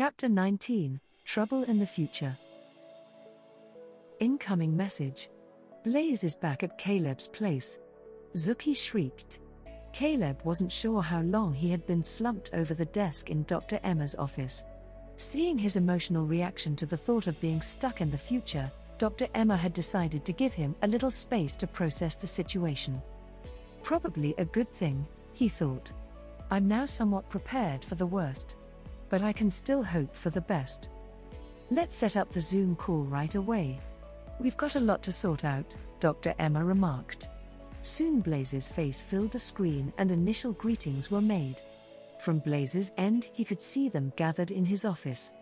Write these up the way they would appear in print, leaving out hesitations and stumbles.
Chapter 19, Trouble in the Future. Incoming message. Blaze is back at Caleb's place. Zuki shrieked. Caleb wasn't sure how long he had been slumped over the desk in Dr. Emma's office. Seeing his emotional reaction to the thought of being stuck in the future, Dr. Emma had decided to give him a little space to process the situation. Probably a good thing, he thought. I'm now somewhat prepared for the worst. But I can still hope for the best. Let's set up the Zoom call right away. We've got a lot to sort out, Dr. Emma remarked. Soon Blaze's face filled the screen and initial greetings were made. From Blaze's end he could see them gathered in his office.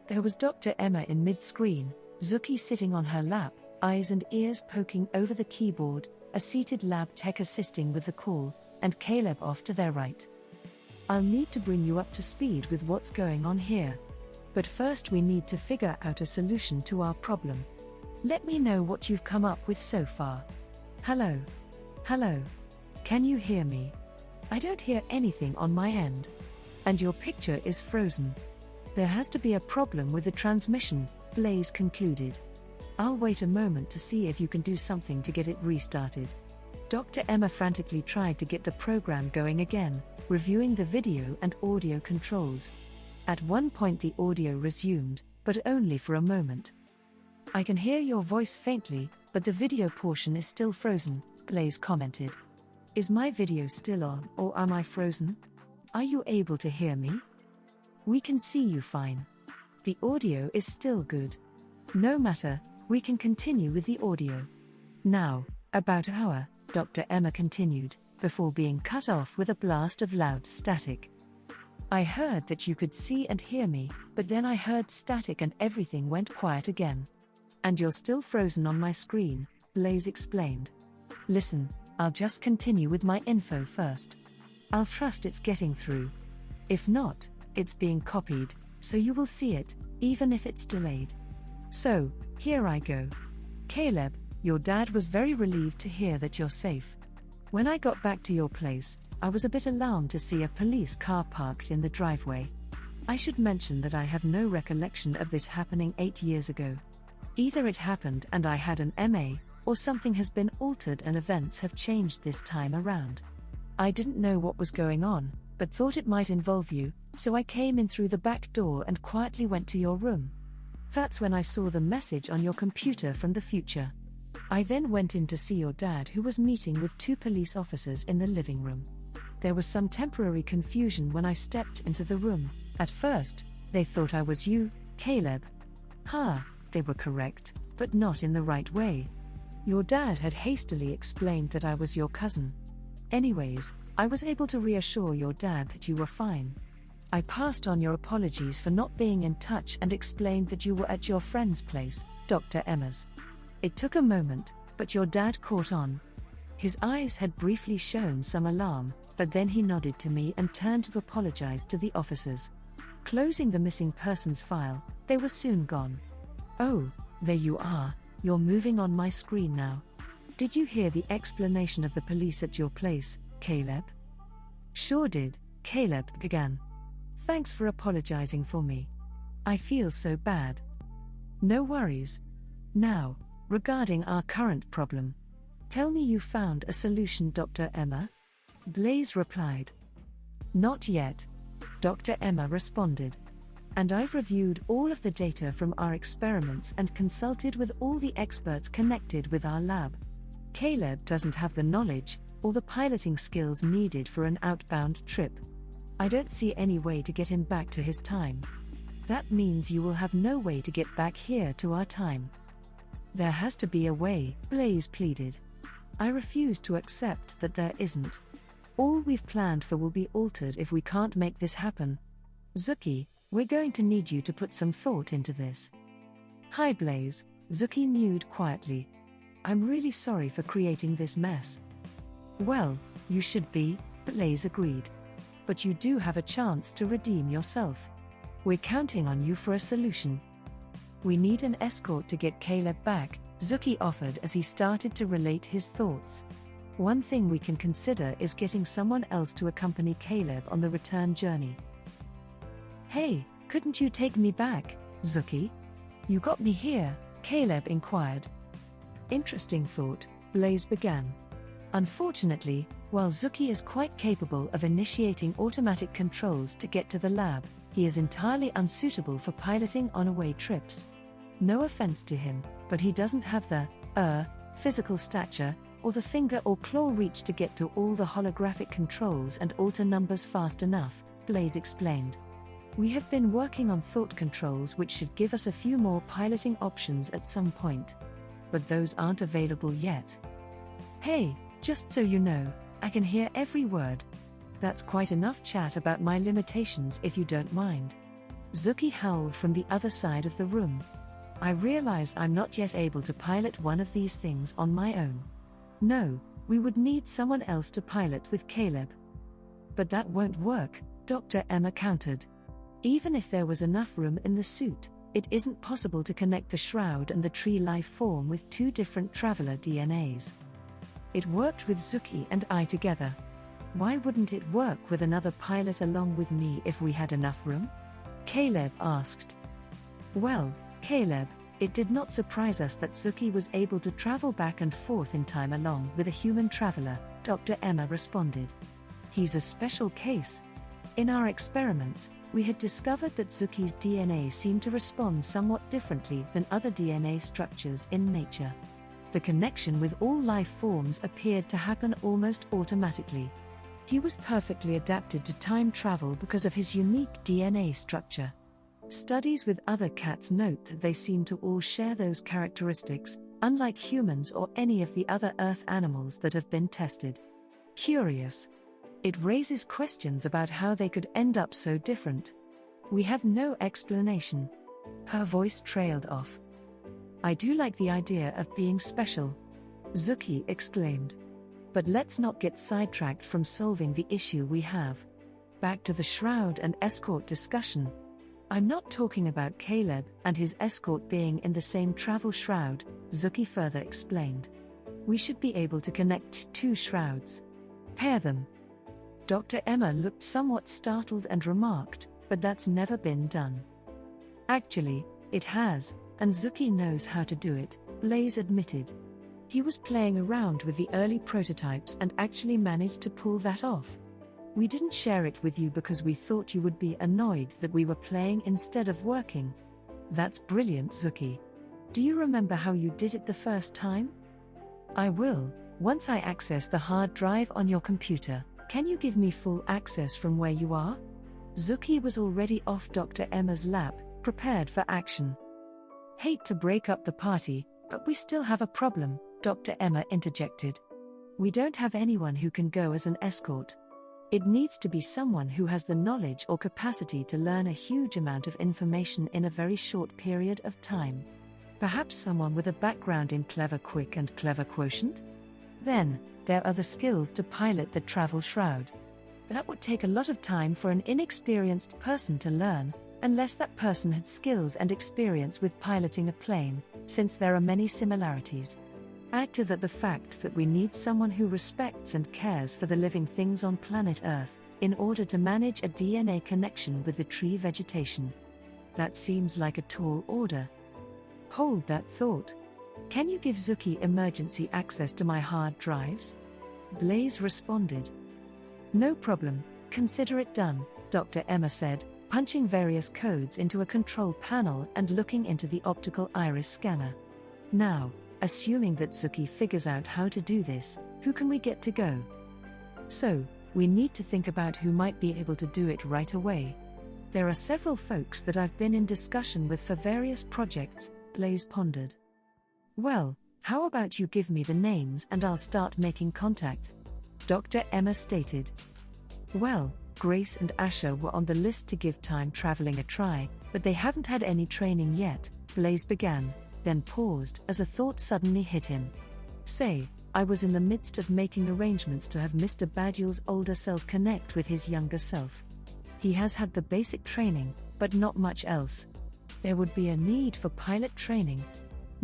There was Dr. Emma in mid-screen, Zuki sitting on her lap, eyes and ears poking over the keyboard, a seated lab tech assisting with the call, and Caleb off to their right. I'll need to bring you up to speed with what's going on here. But first we need to figure out a solution to our problem. Let me know what you've come up with so far. Hello? Hello? Can you hear me? I don't hear anything on my end. And your picture is frozen. There has to be a problem with the transmission, Blaze concluded. I'll wait a moment to see if you can do something to get it restarted. Dr. Emma frantically tried to get the program going again, reviewing the video and audio controls. At one point the audio resumed, but only for a moment. I can hear your voice faintly, but the video portion is still frozen, Blaze commented. Is my video still on, or am I frozen? Are you able to hear me? We can see you fine. The audio is still good. No matter, we can continue with the audio. Now, about our, Dr. Emma continued, before being cut off with a blast of loud static. I heard that you could see and hear me, but then I heard static and everything went quiet again. And you're still frozen on my screen, Blaze explained. Listen, I'll just continue with my info first. I'll trust it's getting through. If not, it's being copied, so you will see it, even if it's delayed. So, here I go. Caleb, your dad was very relieved to hear that you're safe. When I got back to your place, I was a bit alarmed to see a police car parked in the driveway. I should mention that I have no recollection of this happening 8 years ago. Either it happened and I had an MA, or something has been altered and events have changed this time around. I didn't know what was going on, but thought it might involve you, so I came in through the back door and quietly went to your room. That's when I saw the message on your computer from the future. I then went in to see your dad, who was meeting with 2 police officers in the living room. There was some temporary confusion when I stepped into the room. At first, they thought I was you, Caleb. They were correct, but not in the right way. Your dad had hastily explained that I was your cousin. Anyways, I was able to reassure your dad that you were fine. I passed on your apologies for not being in touch and explained that you were at your friend's place, Dr. Emma's. It took a moment, but your dad caught on. His eyes had briefly shown some alarm, but then he nodded to me and turned to apologize to the officers. Closing the missing persons file, they were soon gone. Oh, there you are, you're moving on my screen now. Did you hear the explanation of the police at your place, Caleb? Sure did, Caleb began. Thanks for apologizing for me. I feel so bad. No worries. Now, regarding our current problem. Tell me you found a solution, Dr. Emma? Blaze replied. Not yet, Dr. Emma responded. And I've reviewed all of the data from our experiments and consulted with all the experts connected with our lab. Caleb doesn't have the knowledge or the piloting skills needed for an outbound trip. I don't see any way to get him back to his time. That means you will have no way to get back here to our time. There has to be a way, Blaze pleaded. I refuse to accept that there isn't. All we've planned for will be altered if we can't make this happen. Zuki, we're going to need you to put some thought into this. Hi Blaze, Zuki mewed quietly. I'm really sorry for creating this mess. Well, you should be, Blaze agreed. But you do have a chance to redeem yourself. We're counting on you for a solution. We need an escort to get Caleb back, Zuki offered as he started to relate his thoughts. One thing we can consider is getting someone else to accompany Caleb on the return journey. Hey, Couldn't you take me back, Zuki? You got me here, Caleb inquired. Interesting thought, Blaze began. Unfortunately, while Zuki is quite capable of initiating automatic controls to get to the lab, he is entirely unsuitable for piloting on-away trips. No offense to him, but he doesn't have the, physical stature, or the finger or claw reach to get to all the holographic controls and alter numbers fast enough, Blaze explained. We have been working on thought controls which should give us a few more piloting options at some point. But those aren't available yet. Hey, just so you know, I can hear every word. That's quite enough chat about my limitations if you don't mind. Zuki howled from the other side of the room. I realize I'm not yet able to pilot one of these things on my own. No, we would need someone else to pilot with Caleb. But that won't work, Dr. Emma countered. Even if there was enough room in the suit, it isn't possible to connect the shroud and the tree life form with two different traveler DNAs. It worked with Zuki and I together. Why wouldn't it work with another pilot along with me if we had enough room? Caleb asked. Well, Caleb, it did not surprise us that Zuki was able to travel back and forth in time along with a human traveler, Dr. Emma responded. He's a special case. In our experiments, we had discovered that Zuki's DNA seemed to respond somewhat differently than other DNA structures in nature. The connection with all life forms appeared to happen almost automatically. He was perfectly adapted to time travel because of his unique DNA structure. Studies with other cats note that they seem to all share those characteristics, unlike humans or any of the other Earth animals that have been tested. Curious. It raises questions about how they could end up so different. We have no explanation. Her voice trailed off. I do like the idea of being special, Zuki exclaimed. But let's not get sidetracked from solving the issue we have. Back to the shroud and escort discussion. I'm not talking about Caleb and his escort being in the same travel shroud, Zuki further explained. We should be able to connect two shrouds. Pair them. Dr. Emma looked somewhat startled and remarked, but that's never been done. Actually, it has, and Zuki knows how to do it, Blaze admitted. He was playing around with the early prototypes and actually managed to pull that off. We didn't share it with you because we thought you would be annoyed that we were playing instead of working. That's brilliant, Zuki. Do you remember how you did it the first time? I will, once I access the hard drive on your computer. Can you give me full access from where you are? Zuki was already off Dr. Emma's lap, prepared for action. Hate to break up the party, but we still have a problem, Dr. Emma interjected. We don't have anyone who can go as an escort. It needs to be someone who has the knowledge or capacity to learn a huge amount of information in a very short period of time. Perhaps someone with a background in Clever Quick and Clever Quotient? Then, there are the skills to pilot the travel shroud. That would take a lot of time for an inexperienced person to learn, unless that person had skills and experience with piloting a plane, since there are many similarities. Add to that the fact that we need someone who respects and cares for the living things on planet Earth, in order to manage a DNA connection with the tree vegetation. That seems like a tall order. Hold that thought. Can you give Zuki emergency access to my hard drives? Blaze responded. No problem, consider it done, Dr. Emma said, punching various codes into a control panel and looking into the optical iris scanner. Now, assuming that Zuki figures out how to do this, who can we get to go? So, we need to think about who might be able to do it right away. There are several folks that I've been in discussion with for various projects, Blaze pondered. Well, how about you give me the names and I'll start making contact? Dr. Emma stated. Well, Grace and Asher were on the list to give time traveling a try, but they haven't had any training yet, Blaze began, then paused as a thought suddenly hit him. Say, I was in the midst of making arrangements to have Mr. Badul's older self connect with his younger self. He has had the basic training, but not much else. There would be a need for pilot training.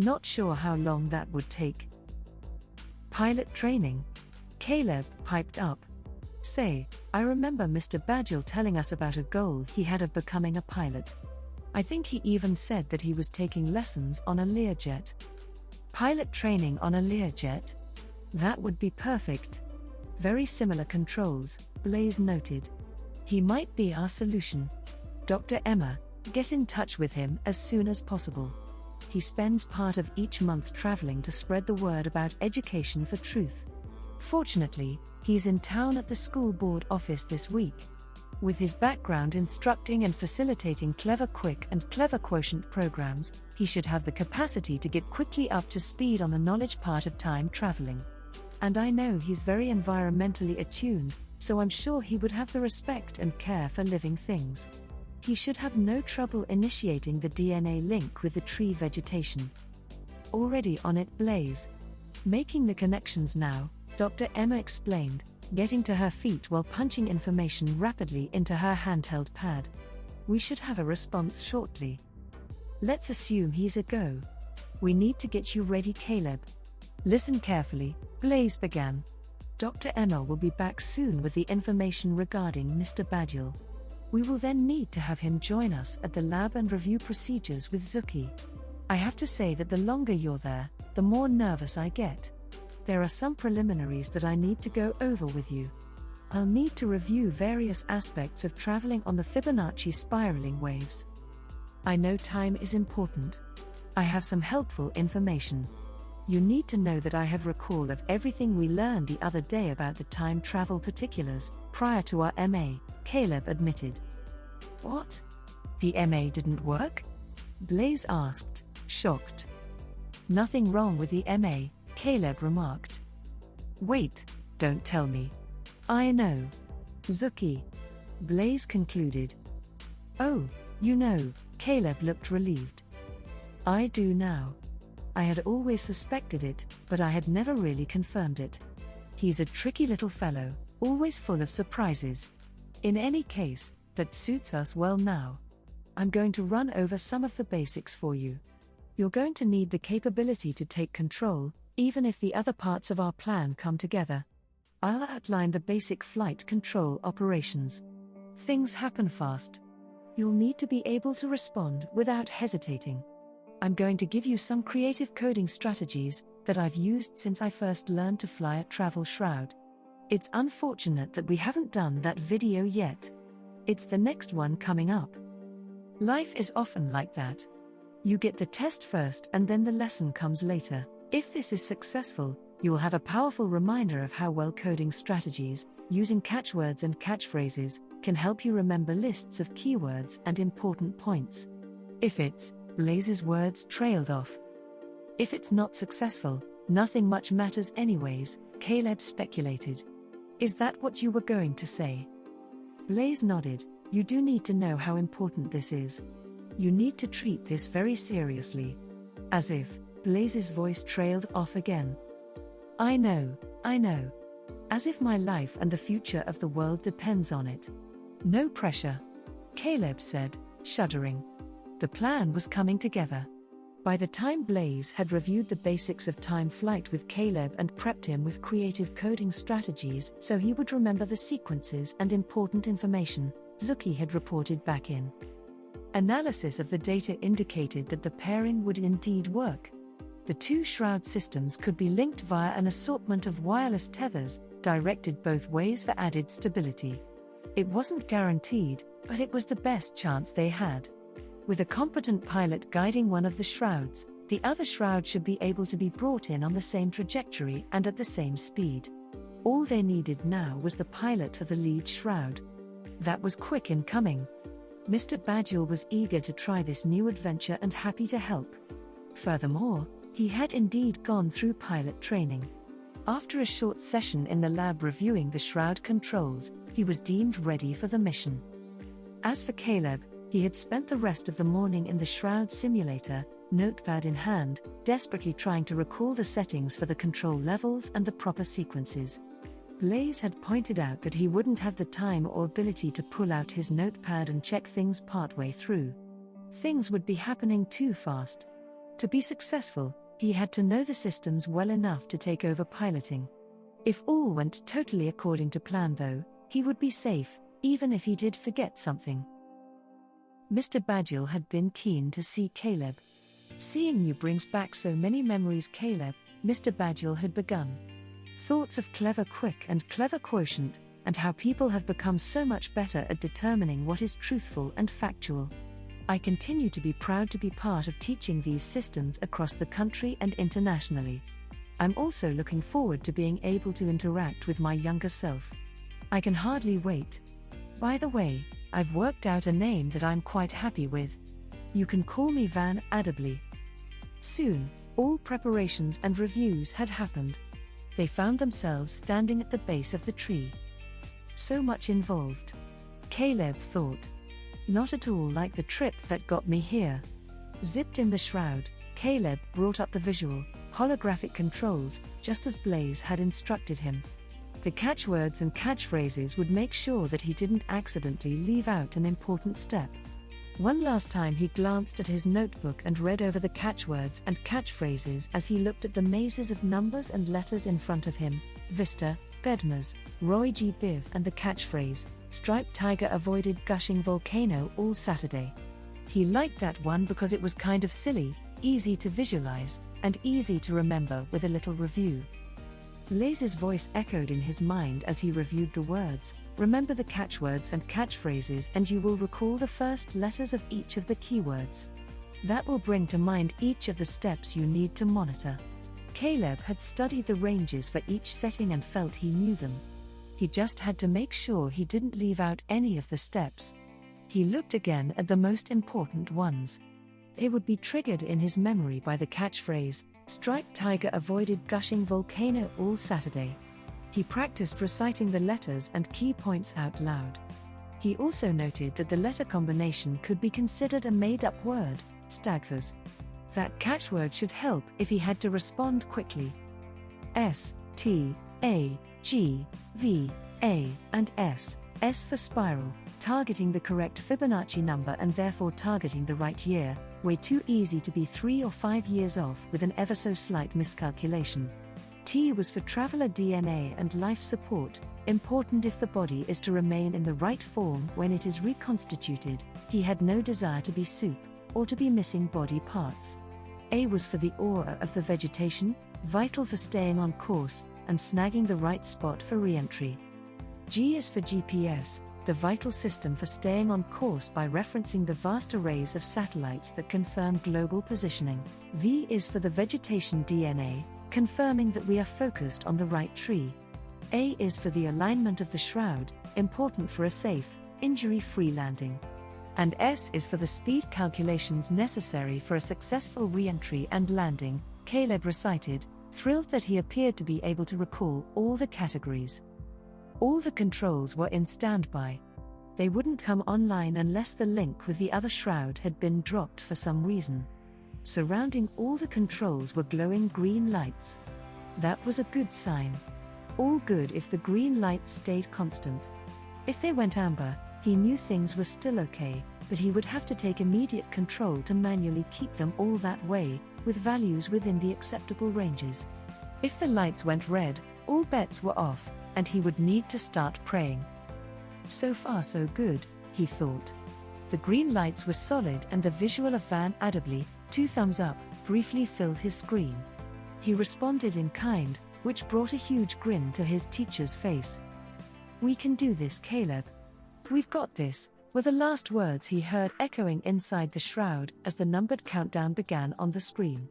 Not sure how long that would take. Pilot training? Caleb piped up. Say, I remember Mr. Badgel telling us about a goal he had of becoming a pilot. I think he even said that he was taking lessons on a Learjet. Pilot training on a Learjet? That would be perfect. Very similar controls, Blaze noted. He might be our solution. Dr. Emma, get in touch with him as soon as possible. He spends part of each month traveling to spread the word about education for truth. Fortunately, he's in town at the school board office this week. With his background instructing and facilitating Clever Quick and Clever Quotient programs, he should have the capacity to get quickly up to speed on the knowledge part of time traveling. And I know he's very environmentally attuned, so I'm sure he would have the respect and care for living things. He should have no trouble initiating the DNA link with the tree vegetation. Already on it, Blaze. Making the connections now, Dr. Emma explained, getting to her feet while punching information rapidly into her handheld pad. We should have a response shortly. Let's assume he's a go. We need to get you ready, Caleb. Listen carefully, Blaze began. Dr. Emma will be back soon with the information regarding Mr. Badgel. We will then need to have him join us at the lab and review procedures with Zuki. I have to say that the longer you're there, the more nervous I get. There are some preliminaries that I need to go over with you. I'll need to review various aspects of traveling on the Fibonacci spiraling waves. I know time is important. I have some helpful information. You need to know that I have recall of everything we learned the other day about the time travel particulars, prior to our MA, Caleb admitted. What? The MA didn't work? Blaze asked, shocked. Nothing wrong with the MA, Caleb remarked. Wait, don't tell me. I know. Zuki. Blaze concluded. Oh, you know, Caleb looked relieved. I do now. I had always suspected it, but I had never really confirmed it. He's a tricky little fellow, always full of surprises. In any case, that suits us well now. I'm going to run over some of the basics for you. You're going to need the capability to take control, even if the other parts of our plan come together. I'll outline the basic flight control operations. Things happen fast. You'll need to be able to respond without hesitating. I'm going to give you some creative coding strategies that I've used since I first learned to fly a travel shroud. It's unfortunate that we haven't done that video yet. It's the next one coming up. Life is often like that. You get the test first and then the lesson comes later. If this is successful, you'll have a powerful reminder of how well coding strategies, using catchwords and catchphrases, can help you remember lists of keywords and important points. If it's, Blaze's words trailed off. If it's not successful, nothing much matters anyways, Caleb speculated. Is that what you were going to say? Blaze nodded. You do need to know how important this is. You need to treat this very seriously. As if, Blaze's voice trailed off again. I know. As if my life and the future of the world depends on it. No pressure. Caleb said, shuddering. The plan was coming together. By the time Blaze had reviewed the basics of time flight with Caleb and prepped him with creative coding strategies so he would remember the sequences and important information, Zuki had reported back in. Analysis of the data indicated that the pairing would indeed work. The two shroud systems could be linked via an assortment of wireless tethers, directed both ways for added stability. It wasn't guaranteed, but it was the best chance they had. With a competent pilot guiding one of the shrouds, the other shroud should be able to be brought in on the same trajectory and at the same speed. All they needed now was the pilot for the lead shroud. That was quick in coming. Mr. Badgel was eager to try this new adventure and happy to help. Furthermore, he had indeed gone through pilot training. After a short session in the lab reviewing the shroud controls, he was deemed ready for the mission. As for Caleb, he had spent the rest of the morning in the shroud simulator, notepad in hand, desperately trying to recall the settings for the control levels and the proper sequences. Blaze had pointed out that he wouldn't have the time or ability to pull out his notepad and check things partway through. Things would be happening too fast. To be successful, he had to know the systems well enough to take over piloting. If all went totally according to plan though, He would be safe, even if he did forget something. Mr. Badgel had been keen to see Caleb. Seeing you brings back so many memories, Caleb, Mr. Badgel had begun. Thoughts of clever quick and clever quotient, and how people have become so much better at determining what is truthful and factual. I continue to be proud to be part of teaching these systems across the country and internationally. I'm also looking forward to being able to interact with my younger self. I can hardly wait. By the way, I've worked out a name that I'm quite happy with. You can call me Van Adderley. Soon, all preparations and reviews had happened. They found themselves standing at the base of the tree. So much involved. Caleb thought. Not at all like the trip that got me here. Zipped in the shroud, Caleb brought up the visual, holographic controls, just as Blaze had instructed him. The catchwords and catchphrases would make sure that he didn't accidentally leave out an important step. One last time he glanced at his notebook and read over the catchwords and catchphrases as he looked at the mazes of numbers and letters in front of him: Vista, Bedmars, Roy G. Biv, and the catchphrase, Striped Tiger Avoided Gushing Volcano All Saturday. He liked that one because it was kind of silly, easy to visualize, and easy to remember with a little review. Blaze's voice echoed in his mind as he reviewed the words. Remember the catchwords and catchphrases and you will recall the first letters of each of the keywords. That will bring to mind each of the steps you need to monitor. Caleb had studied the ranges for each setting and felt he knew them. He just had to make sure he didn't leave out any of the steps. He looked again at the most important ones. They would be triggered in his memory by the catchphrase, Striped Tiger Avoided Gushing Volcano All Saturday. He practiced reciting the letters and key points out loud. He also noted that the letter combination could be considered a made-up word, Stagfers. That catchword should help if he had to respond quickly. S, T, A, G, V, A, and S. S for spiral, targeting the correct Fibonacci number and therefore targeting the right year, way too easy to be 3 or 5 years off with an ever so slight miscalculation. T was for traveler DNA and life support, important if the body is to remain in the right form when it is reconstituted. He had no desire to be soup, or to be missing body parts. A was for the aura of the vegetation, vital for staying on course, and snagging the right spot for re-entry. G is for GPS, the vital system for staying on course by referencing the vast arrays of satellites that confirm global positioning. V is for the vegetation DNA, confirming that we are focused on the right tree. A is for the alignment of the shroud, important for a safe, injury-free landing. And S is for the speed calculations necessary for a successful re-entry and landing, Caleb recited, thrilled that he appeared to be able to recall all the categories. All the controls were in standby. They wouldn't come online unless the link with the other shroud had been dropped for some reason. Surrounding all the controls were glowing green lights. That was a good sign. All good if the green lights stayed constant. If they went amber, he knew things were still okay, but he would have to take immediate control to manually keep them all that way, with values within the acceptable ranges. If the lights went red, all bets were off, and he would need to start praying. So far so good, he thought. The green lights were solid and the visual of Van Adderley, 2 thumbs up, briefly filled his screen. He responded in kind, which brought a huge grin to his teacher's face. "We can do this, Caleb. We've got this," were the last words he heard echoing inside the shroud as the numbered countdown began on the screen.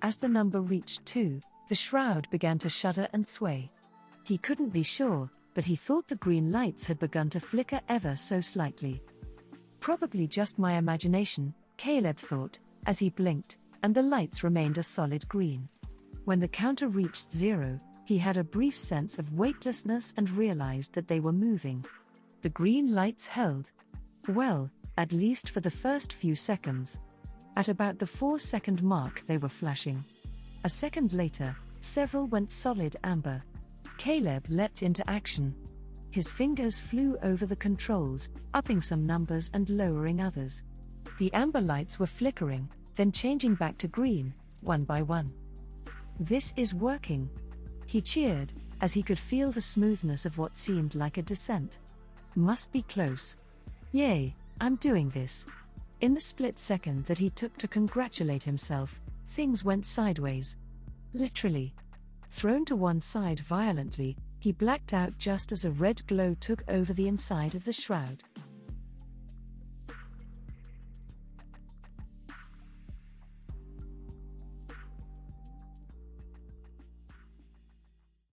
As the number reached 2, the shroud began to shudder and sway. He couldn't be sure, but he thought the green lights had begun to flicker ever so slightly. Probably just my imagination, Caleb thought, as he blinked, and the lights remained a solid green. When the counter reached 0, he had a brief sense of weightlessness and realized that they were moving. The green lights held. Well, at least for the first few seconds. At about the 4-second mark they were flashing. A second later, several went solid amber. Caleb leapt into action. His fingers flew over the controls, upping some numbers and lowering others. The amber lights were flickering, then changing back to green, one by one. "This is working," he cheered, as he could feel the smoothness of what seemed like a descent. Must be close. Yay, I'm doing this. In the split second that he took to congratulate himself, things went sideways. Literally. Thrown to one side violently, he blacked out just as a red glow took over the inside of the shroud.